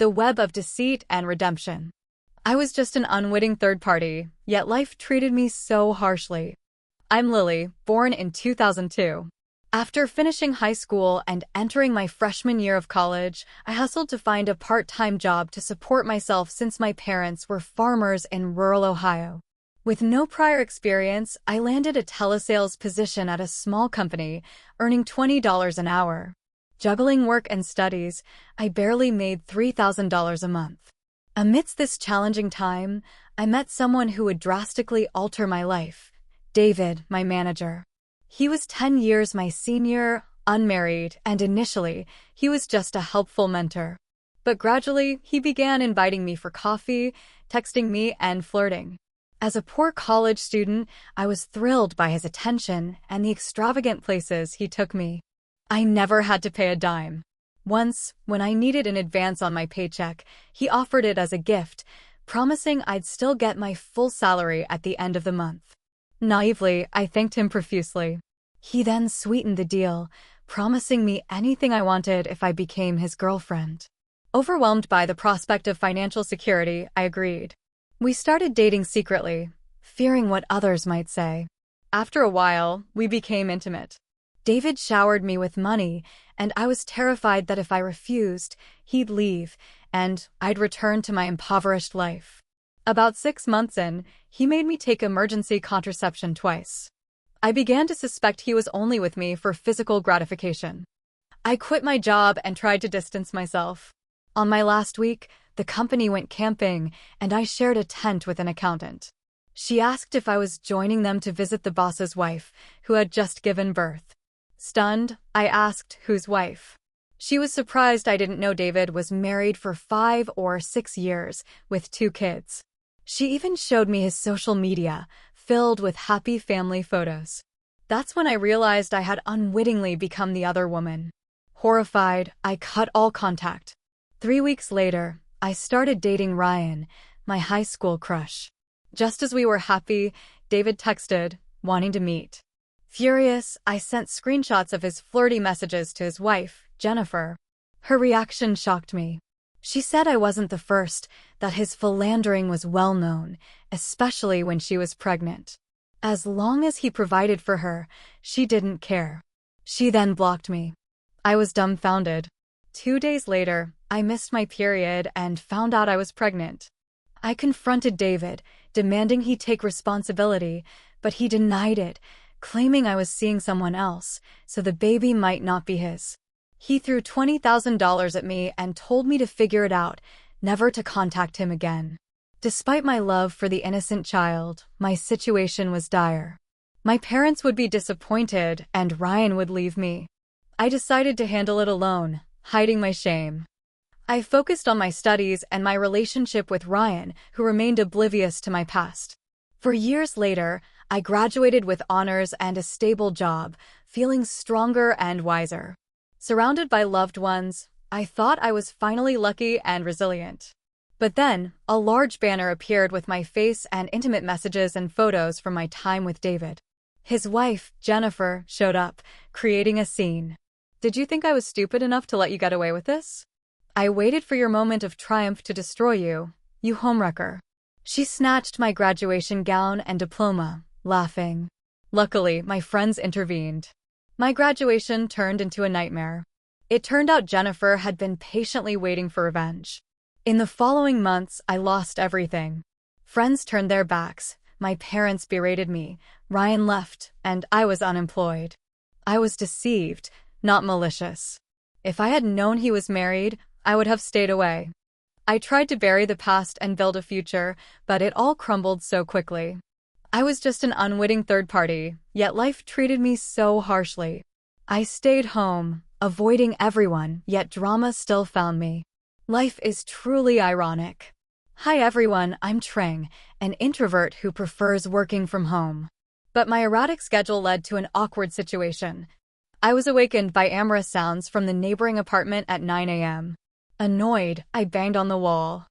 the web of deceit and redemption. I was just an unwitting third party, yet life treated me so harshly. I'm Lily, born in 2002. After finishing high school and entering my freshman year of college, I hustled to find a part-time job to support myself since my parents were farmers in rural Ohio. With no prior experience, I landed a telesales position at a small company, earning $20 an hour. Juggling work and studies, I barely made $3,000 a month. Amidst this challenging time, I met someone who would drastically alter my life. David, my manager. He was 10 years my senior, unmarried, and initially, he was just a helpful mentor. But gradually, he began inviting me for coffee, texting me, and flirting. As a poor college student, I was thrilled by his attention and the extravagant places he took me. I never had to pay a dime. Once, when I needed an advance on my paycheck, he offered it as a gift, promising I'd still get my full salary at the end of the month. Naively, I thanked him profusely. He then sweetened the deal, promising me anything I wanted if I became his girlfriend. Overwhelmed by the prospect of financial security, I agreed. We started dating secretly, fearing what others might say. After a while, we became intimate. David showered me with money, and I was terrified that if I refused, he'd leave, and I'd return to my impoverished life. About 6 months in, he made me take emergency contraception twice. I began to suspect he was only with me for physical gratification. I quit my job and tried to distance myself. On my last week, the company went camping, and I shared a tent with an accountant. She asked if I was joining them to visit the boss's wife, who had just given birth. Stunned, I asked whose wife. She was surprised I didn't know David was married for 5 or 6 years, with 2 kids. She even showed me his social media, filled with happy family photos. That's when I realized I had unwittingly become the other woman. Horrified, I cut all contact. 3 weeks later, I started dating Ryan, my high school crush. Just as we were happy, David texted, wanting to meet. Furious, I sent screenshots of his flirty messages to his wife, Jennifer. Her reaction shocked me. She said I wasn't the first, that his philandering was well known, especially when she was pregnant. As long as he provided for her, she didn't care. She then blocked me. I was dumbfounded. 2 days later, I missed my period and found out I was pregnant. I confronted David, demanding he take responsibility, but he denied it, claiming I was seeing someone else, so the baby might not be his. He threw $20,000 at me and told me to figure it out, never to contact him again. Despite my love for the innocent child, my situation was dire. My parents would be disappointed, and Ryan would leave me. I decided to handle it alone, hiding my shame. I focused on my studies and my relationship with Ryan, who remained oblivious to my past. For years later, I graduated with honors and a stable job, feeling stronger and wiser. Surrounded by loved ones, I thought I was finally lucky and resilient. But then, a large banner appeared with my face and intimate messages and photos from my time with David. His wife, Jennifer, showed up, creating a scene. Did you think I was stupid enough to let you get away with this? I waited for your moment of triumph to destroy you, you homewrecker. She snatched my graduation gown and diploma, laughing. Luckily, my friends intervened. My graduation turned into a nightmare. It turned out Jennifer had been patiently waiting for revenge. In the following months, I lost everything. Friends turned their backs, my parents berated me, Ryan left, and I was unemployed. I was deceived, not malicious. If I had known he was married, I would have stayed away. I tried to bury the past and build a future, but it all crumbled so quickly. I was just an unwitting third party, yet life treated me so harshly. I stayed home, avoiding everyone, yet drama still found me. Life is truly ironic. Hi everyone, I'm Trang, an introvert who prefers working from home. But my erratic schedule led to an awkward situation. I was awakened by amorous sounds from the neighboring apartment at 9 a.m. Annoyed, I banged on the wall.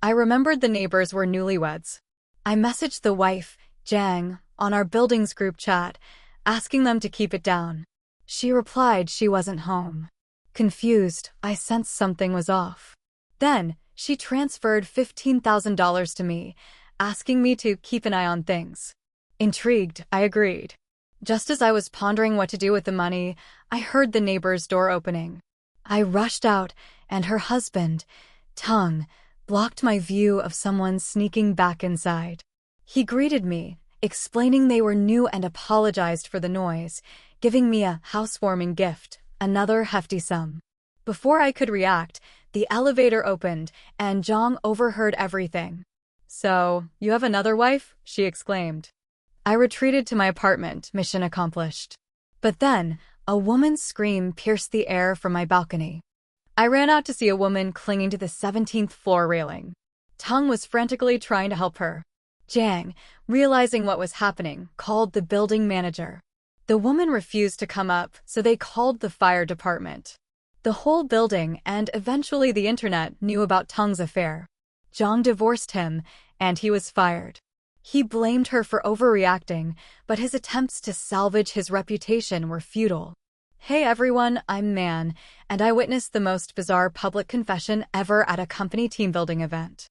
I remembered the neighbors were newlyweds. I messaged the wife, Jang, on our building's group chat, asking them to keep it down. She replied she wasn't home. Confused, I sensed something was off. Then, she transferred $15,000 to me, asking me to keep an eye on things. Intrigued, I agreed. Just as I was pondering what to do with the money, I heard the neighbor's door opening. I rushed out, and her husband, Tung, blocked my view of someone sneaking back inside. He greeted me, explaining they were new and apologized for the noise, giving me a housewarming gift, another hefty sum. Before I could react, the elevator opened, and Zhang overheard everything. "So, you have another wife?" she exclaimed. I retreated to my apartment, mission accomplished. But then, a woman's scream pierced the air from my balcony. I ran out to see a woman clinging to the 17th floor railing. Tung was frantically trying to help her. Jiang, realizing what was happening, called the building manager. The woman refused to come up, so they called the fire department. The whole building and eventually the internet knew about Tung's affair. Zhang divorced him, and he was fired. He blamed her for overreacting, but his attempts to salvage his reputation were futile. Hey everyone, I'm Man, and I witnessed the most bizarre public confession ever at a company team-building event.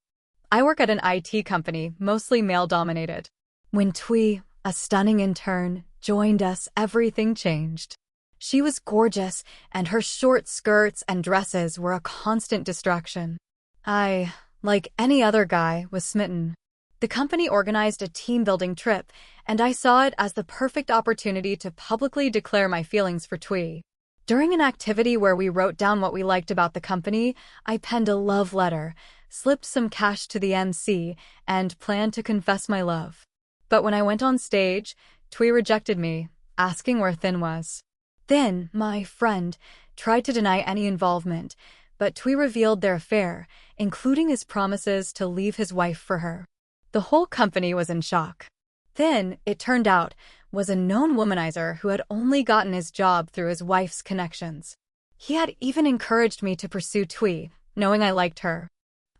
I work at an IT company, mostly male-dominated. When Tui, a stunning intern, joined us, everything changed. She was gorgeous, and her short skirts and dresses were a constant distraction. I, like any other guy, was smitten. The company organized a team-building trip, and I saw it as the perfect opportunity to publicly declare my feelings for Tui. During an activity where we wrote down what we liked about the company, I penned a love letter, slipped some cash to the MC, and planned to confess my love. But when I went on stage, Tui rejected me, asking where Thin was. Thin, my friend, tried to deny any involvement, but Tui revealed their affair, including his promises to leave his wife for her. The whole company was in shock. Thin, it turned out, was a known womanizer who had only gotten his job through his wife's connections. He had even encouraged me to pursue Tui, knowing I liked her.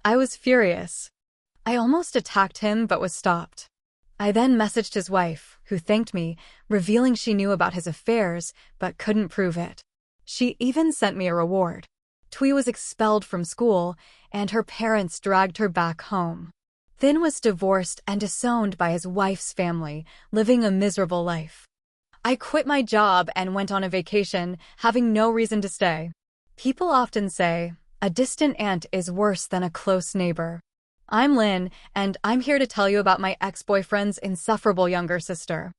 I was furious. I almost attacked him but was stopped. I then messaged his wife, who thanked me, revealing she knew about his affairs but couldn't prove it. She even sent me a reward. Tui was expelled from school, and her parents dragged her back home. Thin was divorced and disowned by his wife's family, living a miserable life. I quit my job and went on a vacation, having no reason to stay. People often say, a distant aunt is worse than a close neighbor. I'm Lynn, and I'm here to tell you about my ex-boyfriend's insufferable younger sister.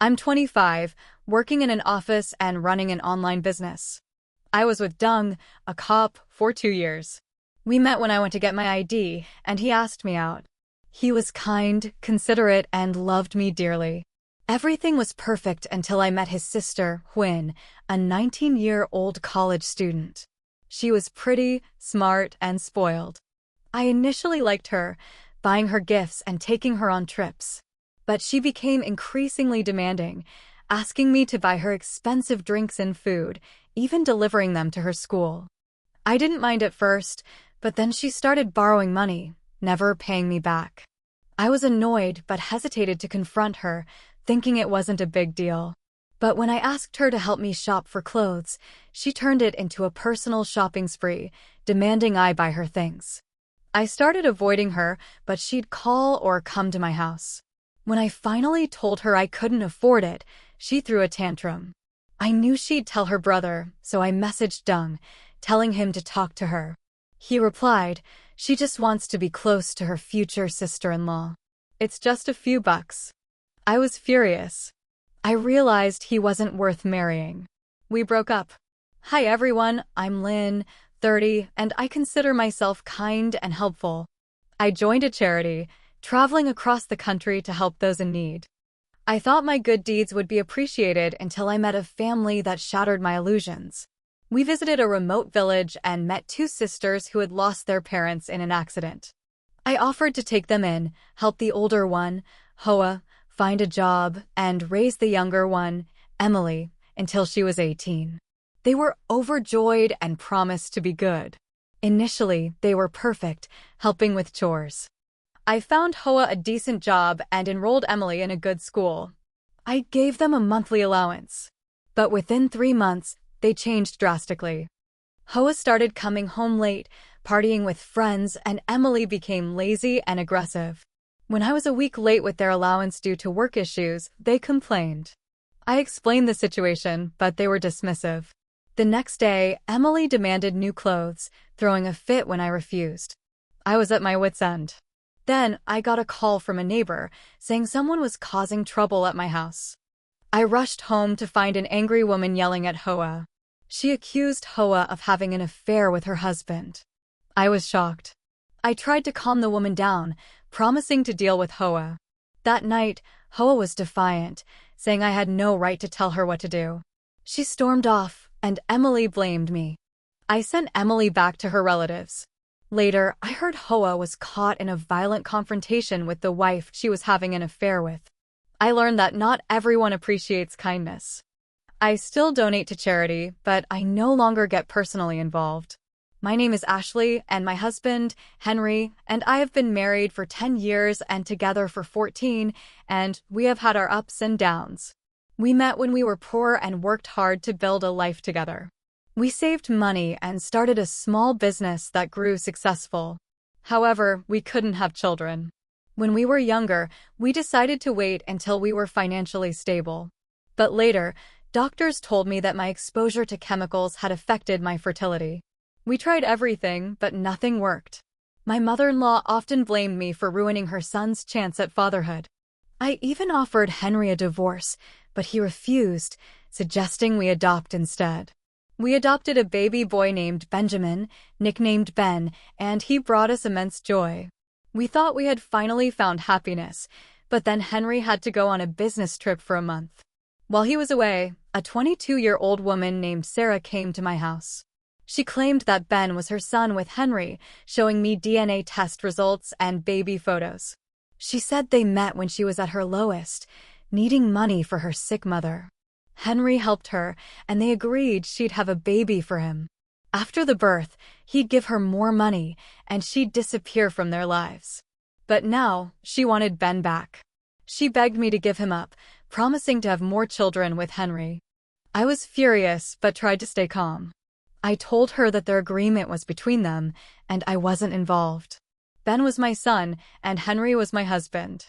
I'm 25, working in an office and running an online business. I was with Dung, a cop, for 2 years. We met when I went to get my ID, and he asked me out. He was kind, considerate, and loved me dearly. Everything was perfect until I met his sister, Huyn, a 19-year-old college student. She was pretty, smart, and spoiled. I initially liked her, buying her gifts and taking her on trips. But she became increasingly demanding, asking me to buy her expensive drinks and food, even delivering them to her school. I didn't mind at first, but then she started borrowing money, never paying me back. I was annoyed but hesitated to confront her, thinking it wasn't a big deal. But when I asked her to help me shop for clothes, she turned it into a personal shopping spree, demanding I buy her things. I started avoiding her, but she'd call or come to my house. When I finally told her I couldn't afford it, she threw a tantrum. I knew she'd tell her brother, so I messaged Dung, telling him to talk to her. He replied, she just wants to be close to her future sister-in-law. It's just a few bucks. I was furious. I realized he wasn't worth marrying. We broke up. Hi everyone, I'm Lynn, 30, and I consider myself kind and helpful. I joined a charity, traveling across the country to help those in need. I thought my good deeds would be appreciated until I met a family that shattered my illusions. We visited a remote village and met 2 sisters who had lost their parents in an accident. I offered to take them in, help the older one, Hoa, find a job, and raise the younger one, Emily, until she was 18. They were overjoyed and promised to be good. Initially, they were perfect, helping with chores. I found Hoa a decent job and enrolled Emily in a good school. I gave them a monthly allowance. But within 3 months, they changed drastically. Hoa started coming home late, partying with friends, and Emily became lazy and aggressive. When I was a week late with their allowance due to work issues, they complained. I explained the situation, but they were dismissive. The next day, Emily demanded new clothes, throwing a fit when I refused. I was at my wit's end. Then, I got a call from a neighbor saying someone was causing trouble at my house. I rushed home to find an angry woman yelling at Hoa. She accused Hoa of having an affair with her husband. I was shocked. I tried to calm the woman down, promising to deal with Hoa. That night, Hoa was defiant, saying I had no right to tell her what to do. She stormed off, and Emily blamed me. I sent Emily back to her relatives. Later, I heard Hoa was caught in a violent confrontation with the wife she was having an affair with. I learned that not everyone appreciates kindness. I still donate to charity, but I no longer get personally involved. My name is Ashley, and my husband, Henry, and I have been married for 10 years and together for 14, and we have had our ups and downs. We met when we were poor and worked hard to build a life together. We saved money and started a small business that grew successful. However, we couldn't have children. When we were younger, we decided to wait until we were financially stable. But later, doctors told me that my exposure to chemicals had affected my fertility. We tried everything, but nothing worked. My mother-in-law often blamed me for ruining her son's chance at fatherhood. I even offered Henry a divorce, but he refused, suggesting we adopt instead. We adopted a baby boy named Benjamin, nicknamed Ben, and he brought us immense joy. We thought we had finally found happiness, but then Henry had to go on a business trip for a month. While he was away, a 22-year-old woman named Sarah came to my house. She claimed that Ben was her son with Henry, showing me DNA test results and baby photos. She said they met when she was at her lowest, needing money for her sick mother. Henry helped her, and they agreed she'd have a baby for him. After the birth, he'd give her more money, and she'd disappear from their lives. But now, she wanted Ben back. She begged me to give him up, promising to have more children with Henry. I was furious, but tried to stay calm. I told her that their agreement was between them, and I wasn't involved. Ben was my son, and Henry was my husband.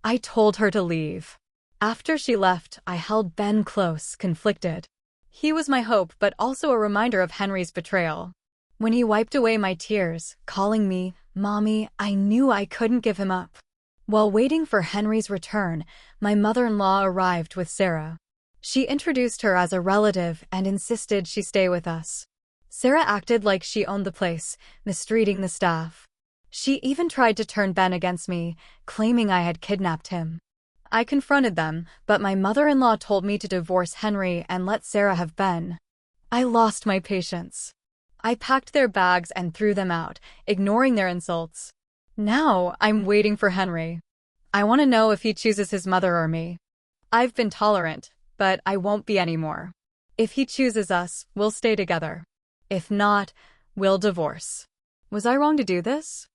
I told her to leave. After she left, I held Ben close, conflicted. He was my hope, but also a reminder of Henry's betrayal. When he wiped away my tears, calling me Mommy, I knew I couldn't give him up. While waiting for Henry's return, my mother-in-law arrived with Sarah. She introduced her as a relative and insisted she stay with us. Sarah acted like she owned the place, mistreating the staff. She even tried to turn Ben against me, claiming I had kidnapped him. I confronted them, but my mother-in-law told me to divorce Henry and let Sarah have Ben. I lost my patience. I packed their bags and threw them out, ignoring their insults. Now, I'm waiting for Henry. I want to know if he chooses his mother or me. I've been tolerant, but I won't be anymore. If he chooses us, we'll stay together. If not, we'll divorce. Was I wrong to do this?